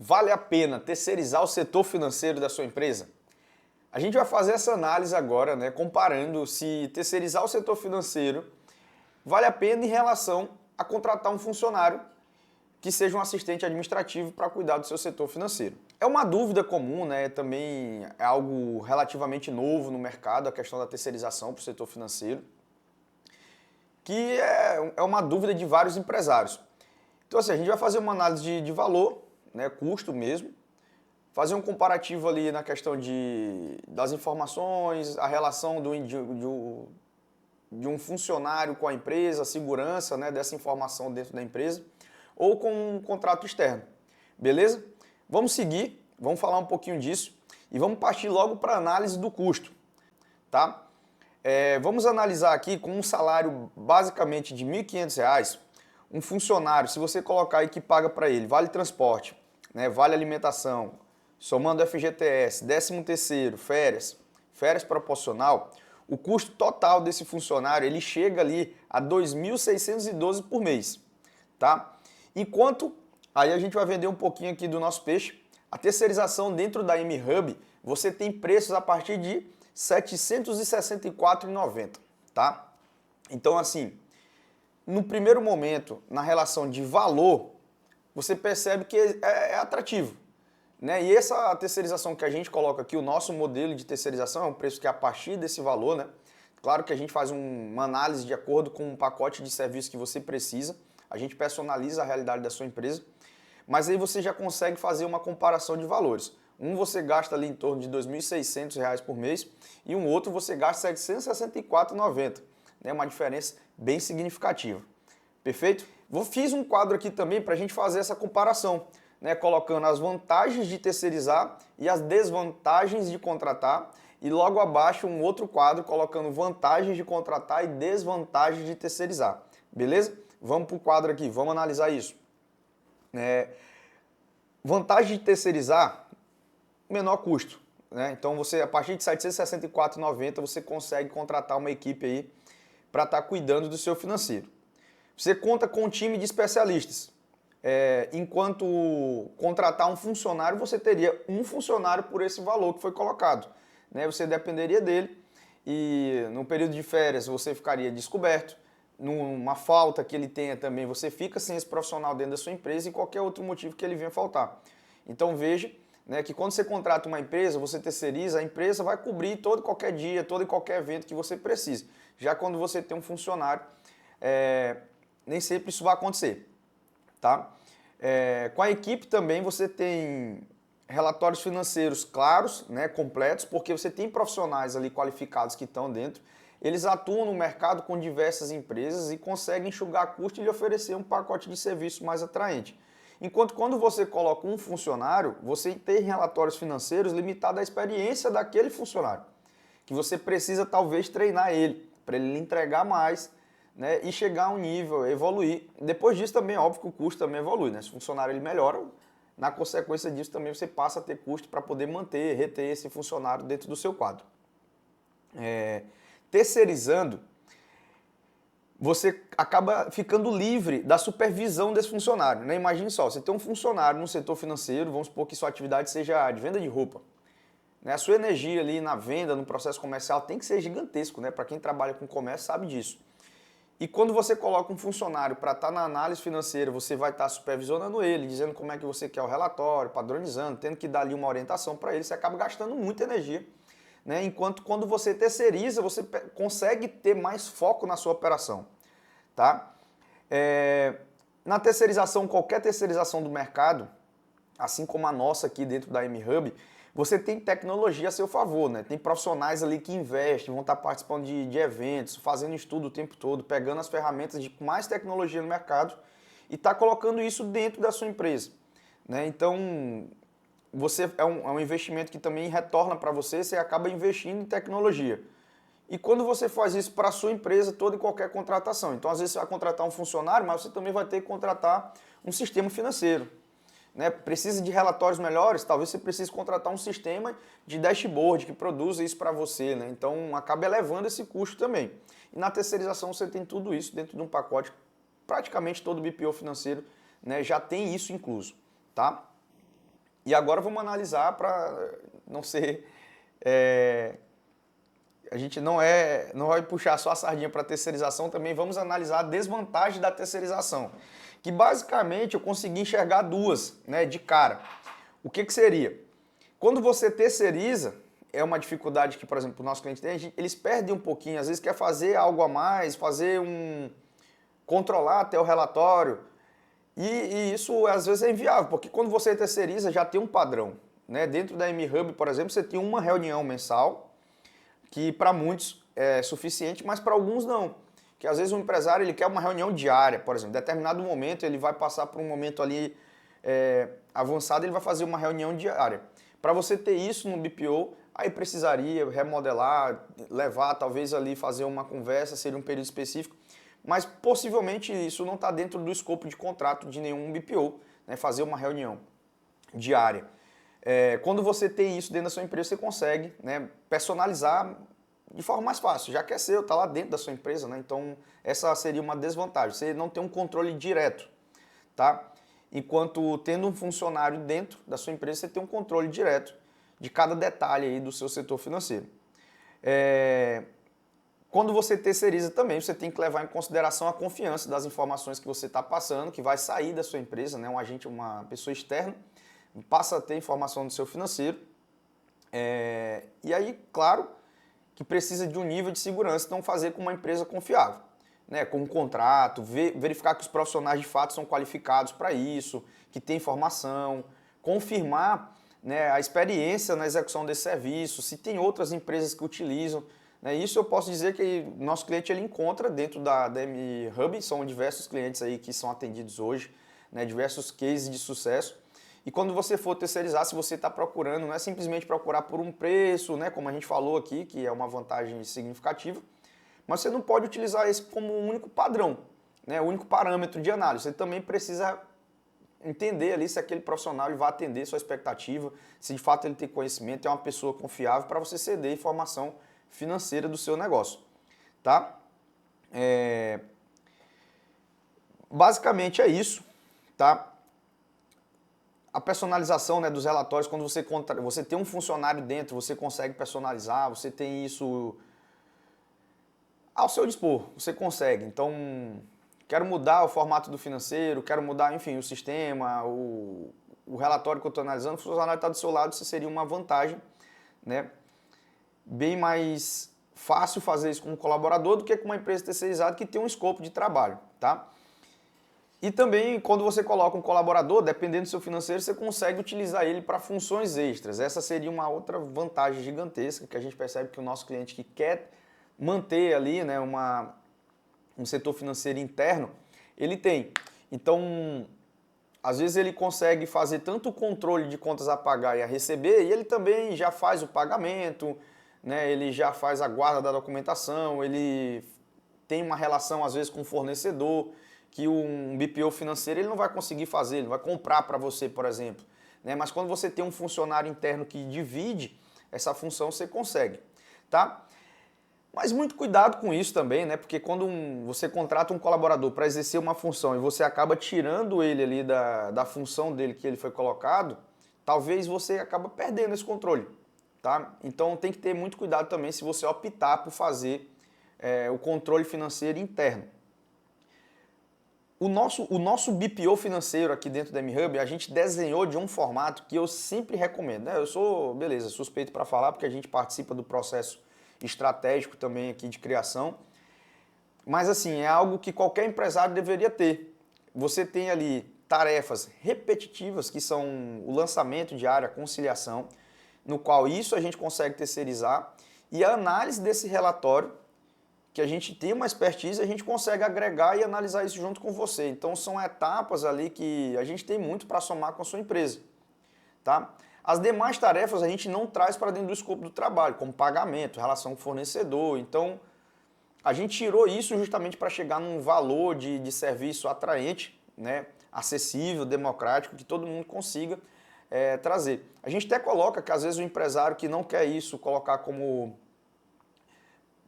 Vale a pena terceirizar o setor financeiro da sua empresa? A gente vai fazer essa análise agora, né, comparando se terceirizar o setor financeiro vale a pena em relação a contratar um funcionário que seja um assistente administrativo para cuidar do seu setor financeiro. É uma dúvida comum, né? Também é algo relativamente novo no mercado, a questão da terceirização para o setor financeiro, que é uma dúvida de vários empresários. Então, assim, a gente vai fazer uma análise de valor, né, custo mesmo, fazer um comparativo ali na questão das informações, a relação de um funcionário com a empresa, a segurança, né, dessa informação dentro da empresa, ou com um contrato externo. Beleza? Vamos seguir, vamos falar um pouquinho disso e vamos partir logo para a análise do custo. Tá? Vamos analisar aqui com um salário basicamente de R$ 1.500, um funcionário, se você colocar aí que paga para ele vale transporte, né, vale alimentação, somando FGTS, 13º, férias proporcional, o custo total desse funcionário ele chega ali a R$ 2.612 por mês. Tá? Enquanto, aí a gente vai vender um pouquinho aqui do nosso peixe, a terceirização dentro da MHub, você tem preços a partir de R$ 764,90, tá? Então, assim, no primeiro momento, na relação de valor, você percebe que é atrativo, né? E essa terceirização que a gente coloca aqui, o nosso modelo de terceirização é um preço que é a partir desse valor, né? Claro que a gente faz uma análise de acordo com um pacote de serviços que você precisa, a gente personaliza a realidade da sua empresa, mas aí você já consegue fazer uma comparação de valores. Um você gasta ali em torno de R$ 2.600 por mês e um outro você gasta R$ 764,90. É uma diferença bem significativa. Perfeito? Fiz um quadro aqui também para a gente fazer essa comparação, né, colocando as vantagens de terceirizar e as desvantagens de contratar, e logo abaixo um outro quadro colocando vantagens de contratar e desvantagens de terceirizar. Beleza? Vamos para o quadro aqui, vamos analisar isso. Vantagem de terceirizar, menor custo, né? Então você, a partir de R$ 764,90 você consegue contratar uma equipe aí para estar cuidando do seu financeiro. Você conta com um time de especialistas. Enquanto contratar um funcionário, você teria um funcionário por esse valor que foi colocado, né? Você dependeria dele e no período de férias você ficaria descoberto. Numa falta que ele tenha também, você fica sem esse profissional dentro da sua empresa e qualquer outro motivo que ele venha faltar. Então veja, né, que quando você contrata uma empresa, você terceiriza, a empresa vai cobrir todo e qualquer dia, todo e qualquer evento que você precise. Já quando você tem um funcionário, nem sempre isso vai acontecer. Tá? Com a equipe também você tem relatórios financeiros claros, né, completos, porque você tem profissionais ali qualificados que estão dentro. Eles atuam no mercado com diversas empresas e conseguem enxugar custo e lhe oferecer um pacote de serviço mais atraente. Enquanto quando você coloca um funcionário, você tem relatórios financeiros limitados à experiência daquele funcionário, que você precisa talvez treinar ele, para ele lhe entregar mais, né, e chegar a um nível, evoluir. Depois disso também, óbvio que o custo também evolui, né? Se o funcionário ele melhora, na consequência disso também você passa a ter custo para poder manter, reter esse funcionário dentro do seu quadro. Terceirizando, você acaba ficando livre da supervisão desse funcionário, né? Imagine só, você tem um funcionário no setor financeiro, vamos supor que sua atividade seja de venda de roupa. A sua energia ali na venda, no processo comercial, tem que ser gigantesco, né? Para quem trabalha com comércio sabe disso. E quando você coloca um funcionário para estar na análise financeira, você vai estar supervisionando ele, dizendo como é que você quer o relatório, padronizando, tendo que dar ali uma orientação para ele, você acaba gastando muita energia. Né? Enquanto quando você terceiriza, você consegue ter mais foco na sua operação. Tá? Na terceirização, qualquer terceirização do mercado, assim como a nossa aqui dentro da MHub, você tem tecnologia a seu favor, né? Tem profissionais ali que investem, vão estar participando de eventos, fazendo estudo o tempo todo, pegando as ferramentas de mais tecnologia no mercado e está colocando isso dentro da sua empresa. Né? Então, é um investimento que também retorna para você, você acaba investindo em tecnologia. E quando você faz isso para a sua empresa, toda e qualquer contratação. Então, às vezes você vai contratar um funcionário, mas você também vai ter que contratar um sistema financeiro. Né? Precisa de relatórios melhores, talvez você precise contratar um sistema de dashboard que produza isso para você. Né? Então, acaba elevando esse custo também. E na terceirização você tem tudo isso dentro de um pacote. Praticamente todo BPO financeiro, né, já tem isso incluso. Tá? E agora vamos analisar para não ser... a gente não vai puxar só a sardinha para terceirização, também vamos analisar a desvantagem da terceirização. Que basicamente eu consegui enxergar duas, né, de cara. O que seria? Quando você terceiriza, é uma dificuldade que, por exemplo, o nosso cliente tem, eles perdem um pouquinho, às vezes quer fazer algo a mais, controlar até o relatório, e isso às vezes é inviável, porque quando você terceiriza já tem um padrão. Né? Dentro da MHub, por exemplo, você tem uma reunião mensal, que para muitos é suficiente, mas para alguns não. Que às vezes o empresário ele quer uma reunião diária, por exemplo, em determinado momento ele vai passar por um momento ali avançado, ele vai fazer uma reunião diária. Para você ter isso no BPO, aí precisaria remodelar, levar, talvez ali fazer uma conversa, seria um período específico, mas possivelmente isso não está dentro do escopo de contrato de nenhum BPO, né, fazer uma reunião diária. Quando você tem isso dentro da sua empresa, você consegue, né, personalizar de forma mais fácil, já que é seu, está lá dentro da sua empresa, né? Então essa seria uma desvantagem, você não tem um controle direto, tá? Enquanto tendo um funcionário dentro da sua empresa, você tem um controle direto de cada detalhe aí do seu setor financeiro. Quando você terceiriza também, você tem que levar em consideração a confiança das informações que você está passando, que vai sair da sua empresa, né? Um agente, uma pessoa externa, passa a ter informação do seu financeiro. E aí, claro, que precisa de um nível de segurança, então fazer com uma empresa confiável, né? Com um contrato, verificar que os profissionais de fato são qualificados para isso, que tem informação, confirmar, né, a experiência na execução desse serviço, se tem outras empresas que utilizam. Né? Isso eu posso dizer que nosso cliente ele encontra dentro da MHub, são diversos clientes aí que são atendidos hoje, né, diversos cases de sucesso. E quando você for terceirizar, se você está procurando, não é simplesmente procurar por um preço, né, como a gente falou aqui, que é uma vantagem significativa, mas você não pode utilizar esse como um único padrão, né, o único parâmetro de análise. Você também precisa entender ali se aquele profissional ele vai atender sua expectativa, se de fato ele tem conhecimento, é uma pessoa confiável para você ceder informação financeira do seu negócio. Tá? Basicamente é isso. Tá? A personalização, né, dos relatórios, quando você tem um funcionário dentro, você consegue personalizar, você tem isso ao seu dispor, você consegue. Então, quero mudar o formato do financeiro, quero mudar, enfim, o sistema, o relatório que eu estou analisando, o funcionário está do seu lado, isso seria uma vantagem, né? Bem mais fácil fazer isso com um colaborador do que com uma empresa terceirizada que tem um escopo de trabalho, tá? E também, quando você coloca um colaborador, dependendo do seu financeiro, você consegue utilizar ele para funções extras. Essa seria uma outra vantagem gigantesca que a gente percebe que o nosso cliente que quer manter ali, né, um setor financeiro interno, ele tem. Então, às vezes ele consegue fazer tanto o controle de contas a pagar e a receber, e ele também já faz o pagamento, né, ele já faz a guarda da documentação, ele tem uma relação, às vezes, com o fornecedor, que um BPO financeiro ele não vai conseguir fazer, ele não vai comprar para você, por exemplo. Né? Mas quando você tem um funcionário interno que divide essa função, você consegue. Tá? Mas muito cuidado com isso também, né? Porque quando você contrata um colaborador para exercer uma função e você acaba tirando ele ali da função dele que ele foi colocado, talvez você acaba perdendo esse controle. Tá? Então tem que ter muito cuidado também se você optar por fazer o controle financeiro interno. O nosso BPO financeiro aqui dentro da MHub, a gente desenhou de um formato que eu sempre recomendo. Né? Eu sou, suspeito para falar, porque a gente participa do processo estratégico também aqui de criação. Mas assim, é algo que qualquer empresário deveria ter. Você tem ali tarefas repetitivas, que são o lançamento diário, a conciliação, no qual isso a gente consegue terceirizar, e a análise desse relatório, que a gente tem uma expertise, a gente consegue agregar e analisar isso junto com você. Então são etapas ali que a gente tem muito para somar com a sua empresa. Tá? As demais tarefas a gente não traz para dentro do escopo do trabalho, como pagamento, relação com o fornecedor. Então a gente tirou isso justamente para chegar num valor de serviço atraente, né? Acessível, democrático, que todo mundo consiga trazer. A gente até coloca que às vezes o empresário que não quer isso, colocar como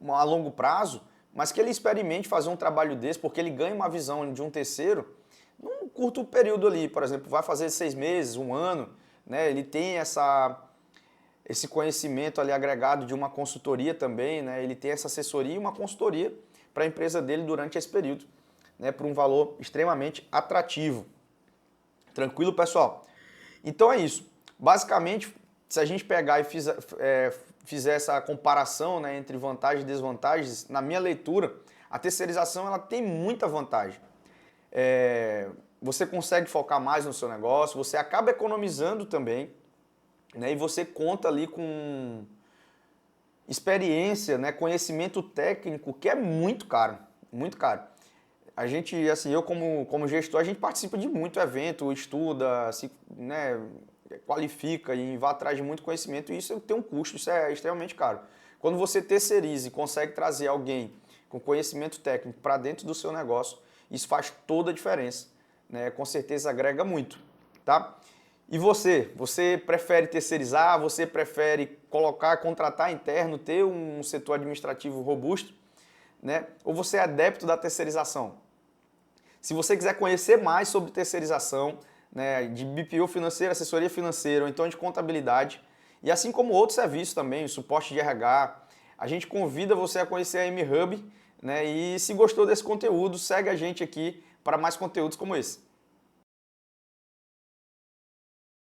a longo prazo, mas que ele experimente fazer um trabalho desse, porque ele ganha uma visão de um terceiro num curto período ali, por exemplo, vai fazer 6 meses, 1 ano, né? Ele tem esse conhecimento ali agregado de uma consultoria também, né? Ele tem essa assessoria e uma consultoria para a empresa dele durante esse período, né? Por um valor extremamente atrativo. Tranquilo, pessoal? Então é isso. Basicamente, se a gente pegar e fizer essa comparação, né, entre vantagens e desvantagens, na minha leitura, a terceirização ela tem muita vantagem. Você consegue focar mais no seu negócio, você acaba economizando também, né, e você conta ali com experiência, né, conhecimento técnico, que é muito caro, muito caro. A gente, assim, eu como gestor, a gente participa de muito evento, estuda, né, qualifica e vai atrás de muito conhecimento e isso tem um custo, isso é extremamente caro. Quando você terceiriza e consegue trazer alguém com conhecimento técnico para dentro do seu negócio, isso faz toda a diferença, né? Com certeza agrega muito, tá? E você prefere terceirizar, você prefere contratar interno, ter um setor administrativo robusto, né? Ou você é adepto da terceirização? Se você quiser conhecer mais sobre terceirização, né, de BPO financeira, assessoria financeira ou então de contabilidade, e assim como outros serviços também, suporte de RH, a gente convida você a conhecer a MHub, né, e se gostou desse conteúdo, segue a gente aqui para mais conteúdos como esse.